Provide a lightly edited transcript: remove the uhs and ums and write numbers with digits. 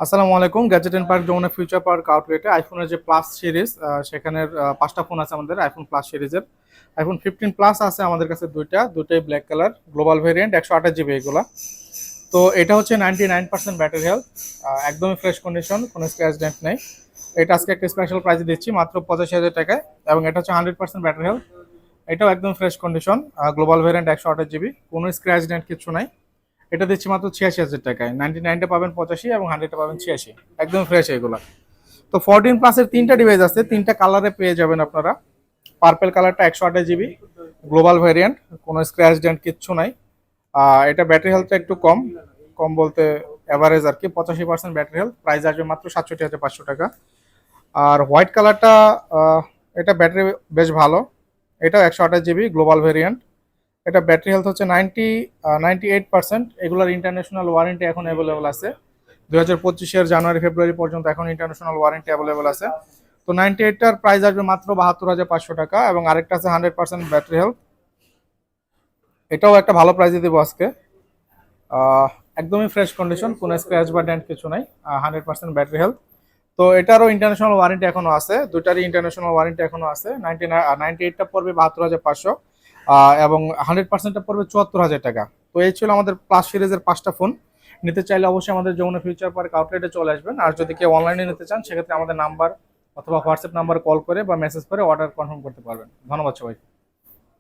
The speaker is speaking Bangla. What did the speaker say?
আসসালামু আলাইকুম। Gadget and park Jamuna future park আউটলেটে আইফোনের যে প্লাস সিরিজ সেখানের ৫টা ফোন আছে আমাদের আইফোন প্লাস সিরিজের। আইফোন 15 প্লাস আছে আমাদের কাছে দুইটাই black colour global variant ১২৮ GB এগুলা। তো এটা হচ্ছে 99% ব্যাটারি হেলথ, একদমই ফ্রেশ কন্ডিশন, কোনো স্ক্র্যাচ ডেন্ট নেই। এটা আজকে একটা স্পেশাল প্রাইসে দিচ্ছি মাত্র ৮৫,০০০ টাকায়, এবং এটা হচ্ছে 100% ব্যাটারি হেলথ। এটাও একদম fresh condition, global variant ১২৮ GB, কোনো স্ক্র্যাচ ডেন্ট কিছু নাই। এটা দিচ্ছি মাত্র ৮৬,০০০ টাকায়। 99টা পাবেন ৮৫ এবং 100টা পাবেন ৮৬, একদম ফ্রেশ এগুলো। তো 14 প্লাসের তিনটা ডিভাইস আছে, তিনটা কালারে পেয়ে যাবেন আপনারা। পার্পেল কালারটা ১২৮ জিবি গ্লোবাল ভ্যারিয়েন্ট, কোনো স্ক্র্যাচ ডেন্ট কিচ্ছু নাই। এটা ব্যাটারি হেলথটা একটু কম, কম বলতে অ্যাভারেজ আর কি, ৮৫% ব্যাটারি হেলথ। প্রাইস আসবে মাত্র ৬৭,৫০০ টাকা। আর হোয়াইট কালারটা, এটা ব্যাটারি বেশ ভালো, এটাও ১২৮ জিবি গ্লোবাল ভ্যারিয়েন্ট। এটা ব্যাটারি হেলথ হচ্ছে 98%। এগুলোর ইন্টারন্যাশনাল ওয়ারেন্টি এখন অ্যাভেলেবল আছে। ২০২৫-এর জানুয়ারি ফেব্রুয়ারি পর্যন্ত এখন ইন্টারন্যাশনাল ওয়ারেন্টি অ্যাভেলেবল আছে। তো 98টার প্রাইস আসবে মাত্র ৭২,৫০০ টাকা, এবং আরেকটা আছে 100% ব্যাটারি হেলথ, এটাও একটা ভালো প্রাইসে দেবো আজকে। একদমই ফ্রেশ কন্ডিশন, কোনো স্ক্র্যাচ বা ডেন্ট কিছু নাই, 100% ব্যাটারি হেলথ। তো এটারও ইন্টারন্যাশনাল ওয়ারেন্টি এখনো আছে, দুটারই ইন্টারন্যাশনাল ওয়ারেন্টি এখনো আছে। 98টা পড়বে ৭২,৫০০, এবং 100%টা পড়বে ৭৪,০০০ টাকা। তো এই ছিল আমাদের প্লাস সিরিজের 5টা ফোন। নিতে চাইলে অবশ্যই আমাদের যমুনা ফিউচার পার্ক আউটলেটে চলে আসবেন। আর যদি কেউ অনলাইনে নিতে চান সেক্ষেত্রে আমাদের নাম্বার অথবা হোয়াটসঅ্যাপ নাম্বার কল করে বা মেসেজ করে অর্ডার কনফার্ম করতে পারবেন। ধন্যবাদ সবাই।